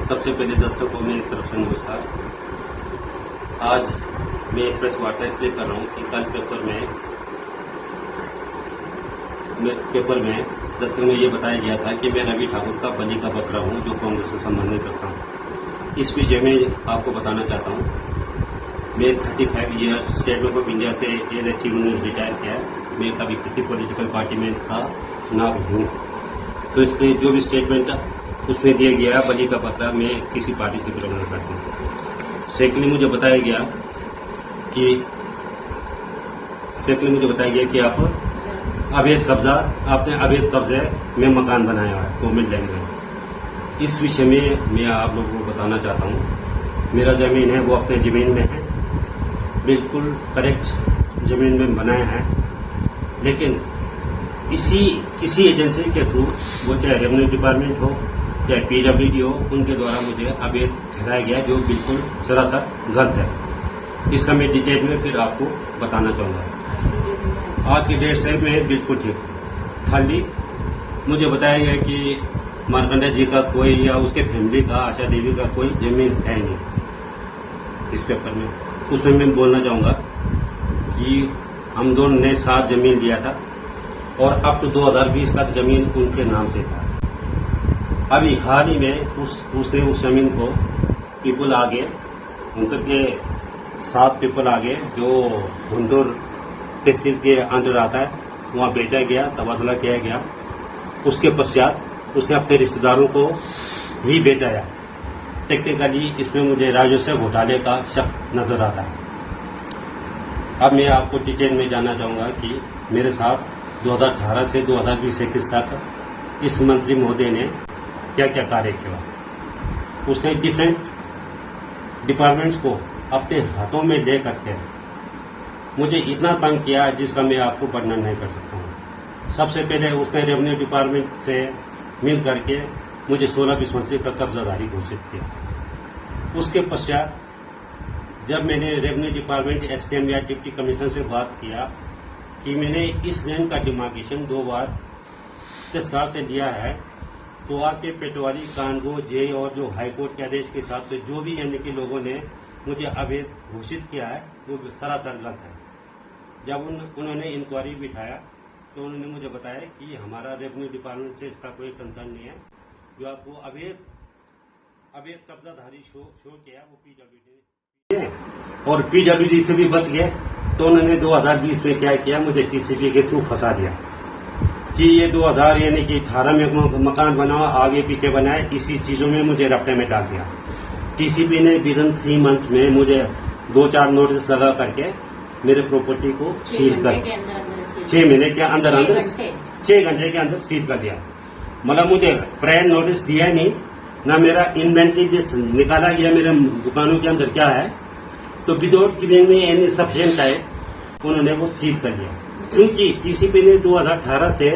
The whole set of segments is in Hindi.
सबसे पहले दर्शकों को मेरी तरफ से नमस्कार। आज मैं प्रेस वार्ता इसलिए कर रहा हूँ कि कल पेपर में दस्तक में ये बताया गया था कि मैं रवि ठाकुर का बलि का बकरा हूँ जो कांग्रेस से संबंधित रखता हूँ। इस विषय में आपको बताना चाहता हूँ, मैं 35 years State Bank of India से as a chief minister retire किया है। मैं कभी किसी पॉलिटिकल पार्टी में था ना भी हूँ, तो इसलिए जो भी स्टेटमेंट उसमें दिया गया बलि का बकरा मैं किसी पार्टी से बिलोंग नहीं करता हूँ। सेकेंडली मुझे बताया गया कि आप आपने अवैध कब्जे में मकान बनाया है गवर्नमेंट लैंड में। इस विषय में मैं आप लोगों को बताना चाहता हूँ, मेरा ज़मीन है वो अपने ज़मीन में है, बिल्कुल करेक्ट ज़मीन में बनाया है, लेकिन किसी एजेंसी के थ्रू, वो चाहे रेवेन्यू डिपार्टमेंट हो चाहे PWD हो, उनके द्वारा मुझे अवैध ठहराया गया, जो बिल्कुल सरासर गलत है। इसका मैं डिटेल में फिर आपको बताना चाहूँगा। आज की डेट से मैं बिल्कुल ठीक। खाली मुझे बताया गया कि मार्कंडा जी का कोई या उसके फैमिली का, आशा देवी का कोई जमीन है नहीं इस पेपर में। उसमें मैं बोलना चाहूँगा कि हम दोनों ने साथ जमीन लिया था और अप टू 2020 तक जमीन उनके नाम से था। अभी हाल ही में उसने उस जमीन को पीपल आगे, उनके 7 पीपल आगे जो गुंटूर तहसील के अंदर आता है, वहाँ बेचा गया, तबादला किया गया। उसके पश्चात उसने अपने रिश्तेदारों को ही बेचाया। टेक्निकली इसमें मुझे राजस्व घोटाले का शक नजर आता है। अब मैं आपको डिटेल में जानना चाहूँगा कि मेरे साथ 2018 से 2020-21 तक इस मंत्री महोदय ने क्या क्या कार्य किया। उसने डिफरेंट डिपार्टमेंट्स को अपने हाथों में ले करके मुझे इतना तंग किया जिसका मैं आपको वर्णन नहीं कर सकता हूँ। सबसे पहले उसने रेवेन्यू डिपार्टमेंट से मिल करके मुझे 16 विश्वासी का कब्जाधारी घोषित किया। उसके पश्चात जब मैंने रेवेन्यू डिपार्टमेंट SDM या डिप्टी कमिश्नर से बात किया कि मैंने इस लैंड का डिमार्केशन 2 बार तस्कार से लिया है, तो आपके पेटवारी, कानगो, जे और जो हाईकोर्ट के आदेश के हिसाब से जो भी यानी कि लोगों ने मुझे अवैध घोषित किया है वो सरासर गलत है। जब उन्होंने इंक्वायरी बिठाया तो उन्होंने मुझे बताया कि हमारा रेवेन्यू डिपार्टमेंट से इसका कोई कंसर्न नहीं है, जो आपको अवैध कब्जाधारी शो किया वो PWD ने, और PWD से भी बच गए। तो उन्होंने 2020 में क्या किया, मुझे TCP के थ्रू फंसा दिया कि ये 2000 यानी कि 18 में मकान बनाओ, आगे पीछे बनाए, इसी चीज़ों में मुझे रपटे में डाल दिया। TCP ने विदिन 3 मंथ में मुझे 2-4 नोटिस लगा करके मेरे प्रॉपर्टी को सील कर 6 महीने के अंदर 6 घंटे के अंदर सील कर दिया। मतलब मुझे प्रायर नोटिस दिया नहीं, ना मेरा इन्वेंट्री लिस्ट निकाला गया मेरे दुकानों के अंदर क्या है, तो without giving me any sufficient time उन्होंने वो सील कर दिया। क्योंकि TCP ने 2018 से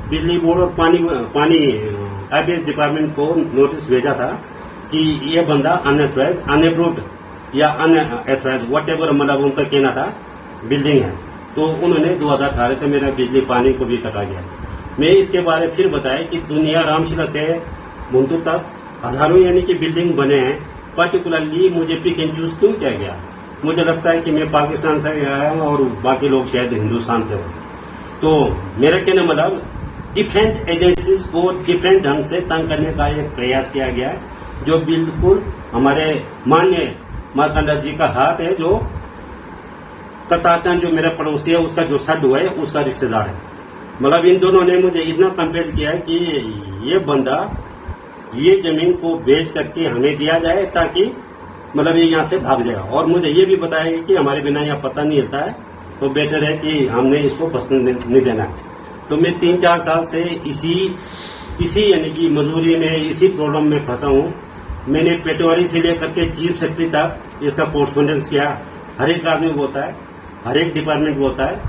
बिजली बोर्ड और पानी IPS डिपार्टमेंट को नोटिस भेजा था कि ये बंदा अनअप्रूव्ड या अनएथराइज्ड व्हाटएवर, मतलब उनका कहना था, बिल्डिंग है। तो उन्होंने 2018 से मेरा बिजली पानी को भी कटा गया। मैं इसके बारे में फिर बताया कि दुनिया रामशिला से गुंटूर तक हजारों यानी कि बिल्डिंग बने हैं, पर्टिकुलरली मुझे पिक एंड चूज क्यों किया गया। मुझे लगता है कि मैं पाकिस्तान से आया हूँ और बाकी लोग शायद हिंदुस्तान से हो। तो मेरा कहना मतलब डिफरेंट एजेंसीज को डिफरेंट ढंग से तंग करने का एक प्रयास किया गया है, जो बिल्कुल हमारे माननीय मार्कंडा जी का हाथ है, जो करतारचंद जो मेरा पड़ोसी है उसका जो सड हुआ है उसका रिश्तेदार है। मतलब इन दोनों ने मुझे इतना कंपेयर किया है कि ये बंदा ये जमीन को बेच करके हमें दिया जाए ताकि मतलब ये यहाँ से भाग जाएगा। और मुझे ये भी बताया कि हमारे बिना यहाँ पता नहीं हिलता है, तो बेटर है कि हमने इसको बसने नहीं देना। तो मैं 3-4 साल से इसी यानी कि मजदूरी में, इसी प्रॉब्लम में फंसा हूँ। मैंने पेटवारी से लेकर के चीफ सेक्रेटरी तक इसका कोरस्पोंडेंस किया। हर एक आदमी बोलता है, हर एक डिपार्टमेंट बोलता है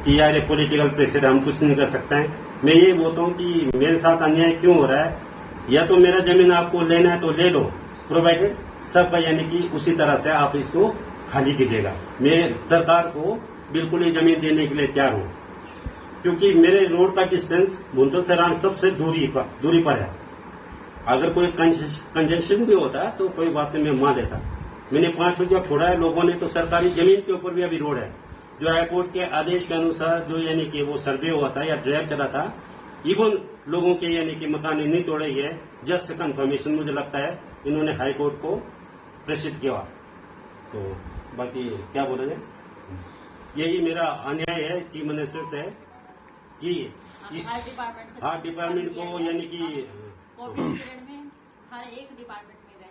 कि यार ये पॉलिटिकल प्रेशर, हम कुछ नहीं कर सकते हैं। मैं ये बोलता हूँ कि मेरे साथ अन्याय क्यों हो रहा है, या तो मेरा जमीन आपको लेना है तो ले लो, प्रोवाइडेड सबका यानी कि उसी तरह से आप इसको खाली कीजिएगा। मैं सरकार को बिल्कुल ही जमीन देने के लिए तैयार हूँ, क्योंकि मेरे रोड का डिस्टेंस गुंटूर से राम सबसे दूरी पर है। अगर कोई कंजेशन भी होता है तो कोई बात नहीं, मैं मान लेता। मैंने 5 फीट जब छोड़ा है लोगों ने, तो सरकारी जमीन के ऊपर भी अभी रोड है, जो हाईकोर्ट के आदेश के अनुसार जो यानी कि वो सर्वे हुआ था या ड्राइव चला था, इवन लोगों के यानी कि मकान नहीं तोड़े गए। जस्ट कंफर्मेशन मुझे लगता है इन्होंने हाईकोर्ट को प्रेषित किया। तो बाकी क्या बोले, यही मेरा अन्याय है चीफ मिनिस्टर से कि इस डिपार्टमेंट को यानी कि कोविड पीरियड में हर एक डिपार्टमेंट में गए,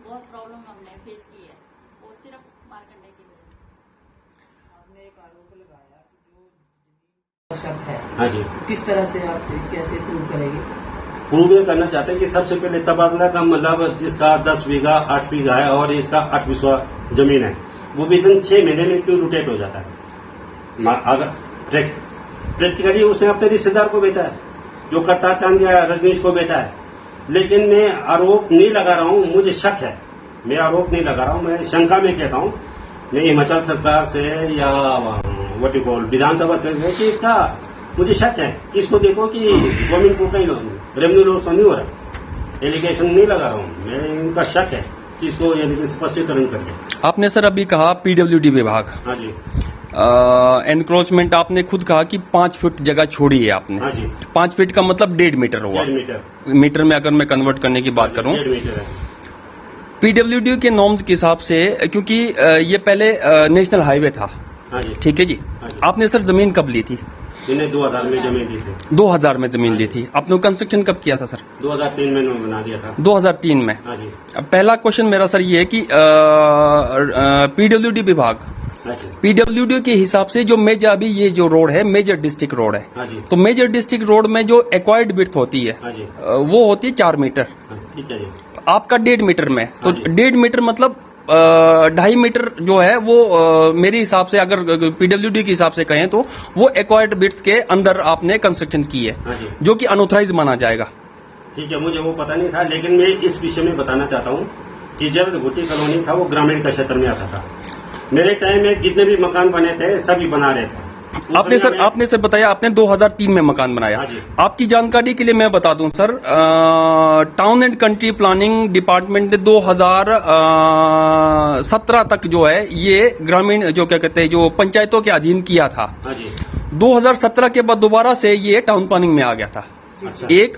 बहुत प्रॉब्लम हमने फेस की है, वो सिर्फ मार्कंडे की वजह से। आपने एक आरोप लगाया जो शक है, हाँ जी, किस तरह से आप कैसे प्रूव करेंगे? प्रूव ये करना चाहते हैं कि सबसे पहले तबादला का मतलब जिसका 10 बीघा 8 बीघा है और इसका 8 बीघा जमीन है, वो भी 6 महीने में क्यों रोटेट हो जाता है? अगर प्रैक्टिकली उसने अपने रिश्तेदार को बेचा है, जो करतार चांदिया रजनीश को बेचा है। लेकिन मैं आरोप नहीं लगा रहा हूँ, मुझे शक है, मैं आरोप नहीं लगा रहा हूँ, मैं शंका में कहता हूँ। मैं हिमाचल सरकार से या व्हाट यू कॉल विधानसभा से कि इसका मुझे शक है कि इसको देखो कि गवर्नमेंट को कहीं रेवेन्यू लॉस तो नहीं हो रहा। एलिगेशन नहीं लगा रहा हूँ, मैं इनका शक है कि इसको यानी कि स्पष्टीकरण करके। आपने सर अभी कहा पीडब्ल्यूडी विभाग, हाँ जी, एनक्रोचमेंट आपने खुद कहा कि 5 फीट जगह छोड़ी है आपने। हाँ जी, 5 फीट का मतलब 1.5 मीटर हुआ। 1.5 मीटर, मीटर में अगर मैं कन्वर्ट करने की बात करूं, 1.5 मीटर है। पीडब्ल्यूडी के नॉर्म्स के हिसाब से, क्योंकि ये पहले नेशनल हाईवे था, हाँ जी, ठीक है जी। हाँ जी। आपने सर जमीन कब ली थी? मैंने 2000 में जमीन ली थी। 2000 में जमीन ली थी। आपने कंस्ट्रक्शन कब किया था सर? 2003 में उन्होंने बना दिया था। 2003 में। हाँ जी, अब पहला क्वेश्चन मेरा सर ये है कि पीडब्ल्यूडी विभाग, हाँ जी, पीडब्ल्यूडी के हिसाब से जो मेजर, अभी ये जो रोड है मेजर डिस्ट्रिक्ट रोड है, हाँ जी, तो मेजर डिस्ट्रिक्ट रोड में जो एक्वायर्ड विड्थ होती है, हाँ जी, वो होती है 4 मीटर। हाँ, ठीक है जी, आपका 1.5 मीटर में, तो हाँ जी। 1.5 मीटर मतलब 2.5 मीटर जो है वो मेरे हिसाब से, अगर पीडब्ल्यूडी के हिसाब से कहें तो वो एक्वायर्ड विड्थ के अंदर आपने कंस्ट्रक्शन की है, हाँ जी। जो कि अनऑथराइज माना जाएगा। ठीक है, मुझे वो पता नहीं था, लेकिन मैं इस विषय में बताना चाहता हूँ कि जब भुट्टी कॉलोनी था वो ग्रामीण का क्षेत्र में आता था। मेरे टाइम में जितने भी मकान बने थे सभी बना रहे थे। आपने सर बताया आपने 2003 में मकान बनाया। हाँ जी। आपकी जानकारी के लिए मैं बता दूं sir, town and country planning department ने 2017 तक जो है ये ग्रामीण जो क्या कहते हैं जो पंचायतों के अधीन किया था। हाँ जी, 2017 के बाद दोबारा से ये टाउन प्लानिंग में आ गया था। अच्छा। एक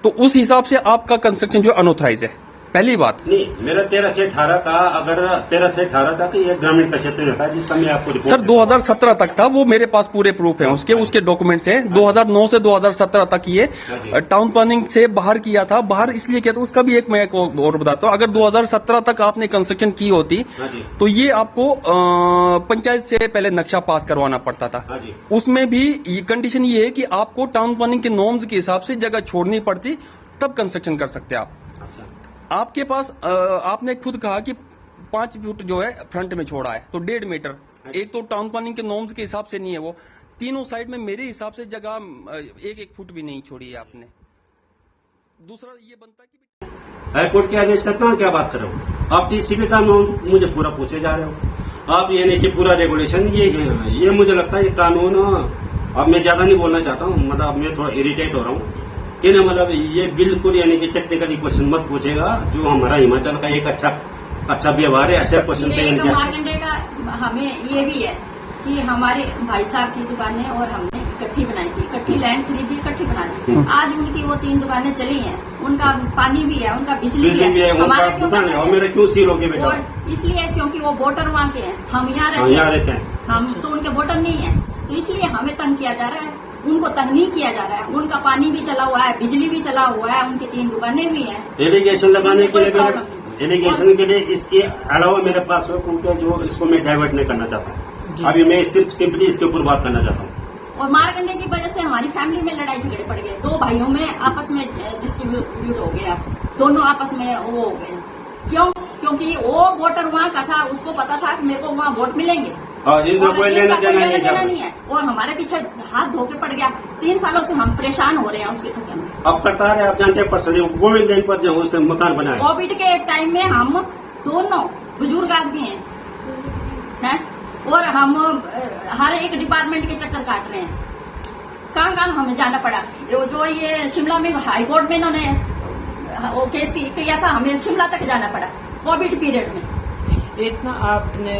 तो उस हिसाब से आपका कंस्ट्रक्शन जो अनऑथराइज है, पहली बात। नहीं, मेरा 13/6/18 का, अगर 13/6/18 तक ये ग्रामीण का क्षेत्र में था, जिसका मैं आपको रिपोर्ट सर 2017 तक था, वो मेरे पास पूरे प्रूफ हैं उसके डॉक्यूमेंट्स हैं। 2009 से 2017 तक ये टाउन प्लानिंग से बाहर किया था। बाहर इसलिए किया था, उसका भी एक मैं और बताता हूँ। अगर 2017 तक आपने कंस्ट्रक्शन की होती हाँ जी, तो ये आपको पंचायत से पहले नक्शा पास करवाना पड़ता था। हाँ जी, उसमें भी ये कंडीशन ये है कि आपको टाउन प्लानिंग के नॉर्म्स के हिसाब से जगह छोड़नी पड़ती, तब कंस्ट्रक्शन कर सकते आप। अच्छा, आपके पास आपने खुद कहा कि 5 फुट जो है फ्रंट में छोड़ा है, तो 1.5 मीटर। एक तो टाउन प्लानिंग के नॉर्म्स के हिसाब से नहीं है वो, तीनों साइड में मेरे हिसाब से जगह 1-1 फुट भी नहीं छोड़ी है आपने। दूसरा ये बनता है कि हाईकोर्ट के आदेश का कहाँ क्या बात कर रहे हो आप? टीसीपी का मुझे पूरा पूछे जा रहे हो आप, यानी कि पूरा रेगुलेशन ये मुझे लगता है ये कानून। अब मैं ज्यादा नहीं बोलना चाहता हूँ, मतलब मैं थोड़ा इरिटेट हो रहा हूँ कि ना, मतलब ये बिल्कुल यानी कि टेक्निकली क्वेश्चन मत पूछेगा। जो हमारा हिमाचल का एक अच्छा व्यवहार है, अच्छा क्वेश्चन से मार्कंडे का हमें ये भी है कि हमारे भाई साहब की दुकानें और हमने इकट्ठी बनाई थी, इकट्ठी लैंड खरीदी, इकट्ठी बना दी। आज उनकी वो 3 दुकानें चली हैं, उनका पानी भी है, उनका बिजली भी है, हमारा दुकान है, और मेरे क्यों सील हो गए बेटा? इसलिए क्योंकि वो वोटर वहाँ के हैं, हम यहाँ रहते हैं, हम तो उनके वोटर नहीं है, तो इसलिए हमें तंग किया जा रहा है, उनको तंग नहीं किया जा रहा है। उनका पानी भी चला हुआ है, बिजली भी चला हुआ है, उनकी 3 दुकानें भी हैं। एलिगेशन लगाने के लिए, एलिगेशन के लिए इसके अलावा मेरे पास जो इसको मैं डाइवर्ट नहीं करना चाहता हूँ। अभी मैं सिंपली इसके ऊपर बात करना चाहता हूँ। और मारकंडे की वजह से हमारी फैमिली में लड़ाई झगड़े पड़ गए, 2 भाइयों में आपस में डिस्ट्रीब्यूट हो गया, दोनों आपस में वो हो गए। क्यों? क्योंकि वो वोटर वहाँ का था, उसको पता था कि मेरे को वहाँ वोट मिलेंगे, कोई लेना देना नहीं है, और हमारे पीछे हाथ धोके पड़ गया। 3 सालों से हम परेशान हो रहे हैं उसके चक्कर में। अब करता है, आप जानते हैं पर्सनली कोविड टाइम पर जो उसने मकान बनाया, कोविड के टाइम में हम दोनों बुजुर्ग आदमी हैं, और हम हर एक डिपार्टमेंट के चक्कर काट रहे हैं। कहाँ हमें जाना पड़ा। जो ये शिमला में हाई कोर्ट में इन्होंने वो केस किया था, हमें शिमला तक जाना पड़ा कोविड पीरियड में। एक ना आपने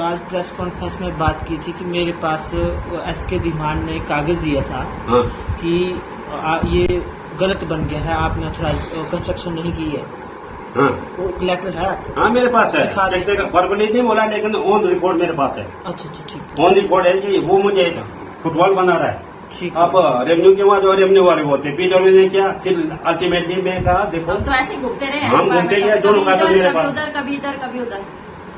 आज प्रेस कॉन्फ्रेंस में बात की थी कि मेरे पास एसके धीमान ने एक कागज दिया था हाँ कि ये गलत बन गया है, आपने थोड़ा कंस्ट्रक्शन नहीं की है। हाँ वो लेटर है आपके? हाँ मेरे पास है, दिखा दे। वर्बली नहीं बोला लेकिन ऑन रिकॉर्ड मेरे पास है। अच्छा ठीक है, ऑन रिकॉर्ड है कि वो मुझे फुटबॉल बना रहा है। ठीक आप रेवेन्यू के बाद और रेवेन्यू वाले बोलते हैं, पीडब्ल्यू ने क्या, फिर अल्टीमेटली मैं कहा देखो हम तो ऐसे ही घूमते रहे, हम घूमते गए, दोनों कागज मेरे पास। उधर कभी इधर कभी उधर,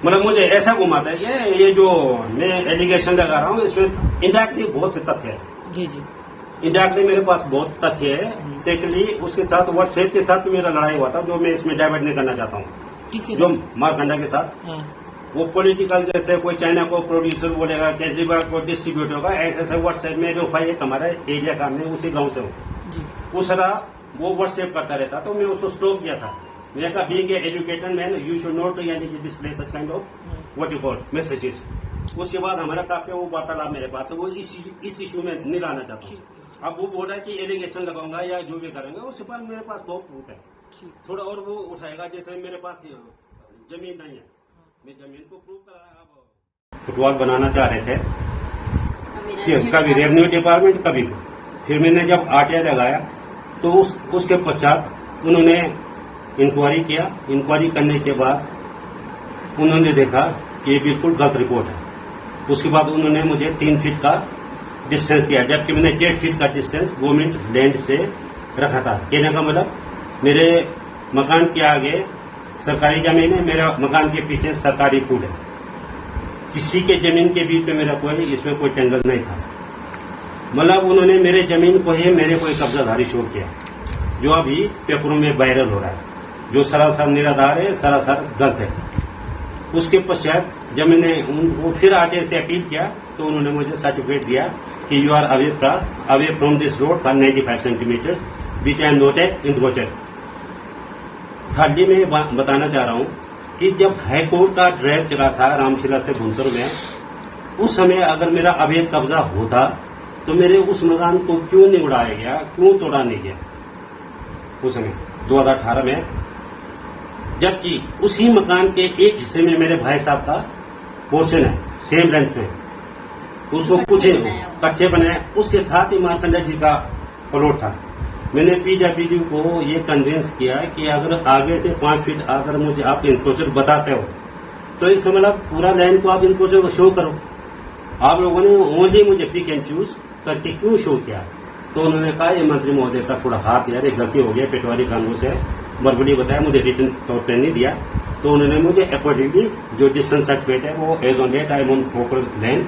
मतलब मुझे ऐसा घुमाता है ये जो मैं एलिगेशन लगा रहा हूँ इसमें इनडायरेक्टली बहुत से तथ्य है। जी जी, इनडायरेक्टली मेरे पास बहुत तथ्य है। सेकेंडली उसके साथ व्हाट्सएप के साथ भी मेरा लड़ाई हुआ था, जो मैं इसमें डाइवर्ट नहीं करना चाहता हूँ, किसके जो साथ? मारकंडा के साथ। हाँ, वो पॉलिटिकल जैसे कोई चाइना को प्रोड्यूसर बोलेगा, केजरीवाल को डिस्ट्रीब्यूटर होगा, ऐसे ऐसे व्हाट्सएप में जो भाई एक हमारा एरिया का, मैं उसी गांव से हूँ, जी उस तरह वो व्हाट्सएप करता रहता, तो मैं उसको स्टॉप किया था। मैं कहा being a educated man you should not यानी कि display such kind of what you call messages. उसके बाद हमारा काफी वो वार्तालाप मेरे पास है, वो इस इशू में नहीं लाना चाहता हूँ। अब वो बोल रहा है कि एलिगेशन लगाऊंगा या जो भी करेंगे, उसके बाद मेरे पास बहुत प्रूफ है। ठीक, थोड़ा और वो उठाएगा, जैसे मेरे पास जमीन नहीं है, मैं जमीन को प्रूव करा। अब फुटबॉल बनाना चाह रहे थे कभी रेवेन्यू डिपार्टमेंट कभी, फिर मैंने जब आरटीआई लगाया तो उसके पश्चात उन्होंने इंक्वायरी किया। इंक्वायरी करने के बाद उन्होंने देखा कि ये बिल्कुल गलत रिपोर्ट है। उसके बाद उन्होंने मुझे 3 फीट का डिस्टेंस दिया, जबकि मैंने 1.5 फीट का डिस्टेंस गवर्नमेंट लैंड से रखा था। कहने का मतलब मेरे मकान के आगे सरकारी जमीन है, मेरा मकान के पीछे सरकारी कूड़ है, किसी के जमीन के बीच में मेरा कोई इसमें कोई टेंगल नहीं था। मतलब उन्होंने मेरे जमीन को ही मेरे को कब्जाधारी शो किया, जो अभी पेपरों में वायरल हो रहा है, जो सरासर निराधार है, सरासर गलत है। उसके पश्चात जब मैंने वो फिर आरटीआई से अपील किया तो उन्होंने मुझे सर्टिफिकेट दिया कि you are away from this road for 95 centimetres which I am not a encroacher. Thirdly मैं बताना चाह रहा हूँ कि जब हाईकोर्ट का ड्राइव चला था रामशिला से भुंतर में, उस समय अगर मेरा अवैध कब्जा होता तो मेरे उस मकान को क्यों नहीं उड़ाया गया, क्यों तोड़ा नहीं गया उस समय 2018 में, जबकि उसी मकान के एक हिस्से में मेरे भाई साहब का पोर्शन है सेम लेंथ में, उसको कुछ कट्ठे बनाया, उसके साथ ही मारकंडा जी का प्लॉट था। मैंने पीडब्ल्यूडी को ये कन्विंस किया कि अगर आगे से 5 फीट अगर मुझे आप इंक्रोचर बताते हो तो इसका मतलब पूरा लैंड को आप इंक्रोचर शो करो। आप लोगों ने ओनली मुझे पिक एंड चूज करके क्यों शो किया? तो उन्होंने कहा ये मंत्री महोदय का थोड़ा हाथ यार, एक गलती हो गया पेटवारी कानून से, बरबड़ी बताया, मुझे रिटर्न तौर पर नहीं दिया। तो उन्होंने मुझे अकॉर्डिंगली जो डिस्टेंस सर्टिफिकेट है वो as on date I am on proper land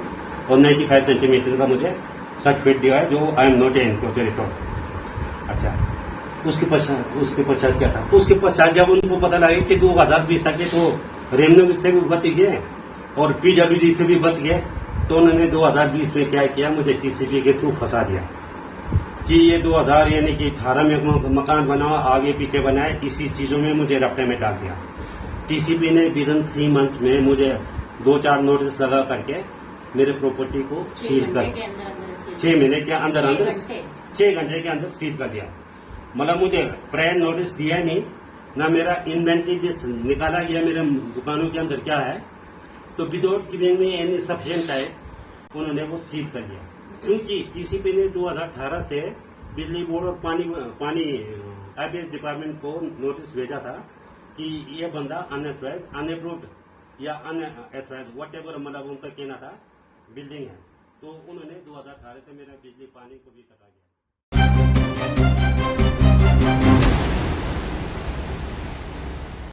और 95 सेंटीमीटर का मुझे सर्टिफिकेट दिया है, जो I am not a encroacher at all. अच्छा, उसके पश्चात क्या था? उसके पश्चात जब उनको पता लगा कि 2020 तक के तो रेवेन्यू से भी बच गए और पीडब्ल्यूडी से भी बच गए, तो उन्होंने 2020 में क्या किया, मुझे टीसीपी के थ्रू फंसा दिया कि ये 2000 यानी कि 18 में मकान बनाओ, आगे पीछे बनाए, इसी चीजों में मुझे रफ्ते में डाल दिया। टीसीपी ने विदिन 3 मंथ में मुझे 2-4 नोटिस लगा करके मेरे प्रॉपर्टी को सील कर 6 महीने के अंदर 6 घंटे के अंदर सील कर दिया। मतलब मुझे प्रायर नोटिस दिया नहीं, ना मेरा इन्वेंट्री लिस्ट निकाला गया मेरे दुकानों के अंदर क्या है, तो विदाउट गिविंग में एनी सफिशिएंट टाइम उन्होंने वो सील कर दिया। क्योंकि टीसीपी ने 2018 से बिजली बोर्ड और पानी आईपीएस डिपार्टमेंट को नोटिस भेजा था कि ये बंदा अनअप्रूव्ड या अनएथराइज्ड वट एवर, मतलब उनका कहना था बिल्डिंग है, तो उन्होंने 2018 से मेरा बिजली पानी को भी कटा दिया।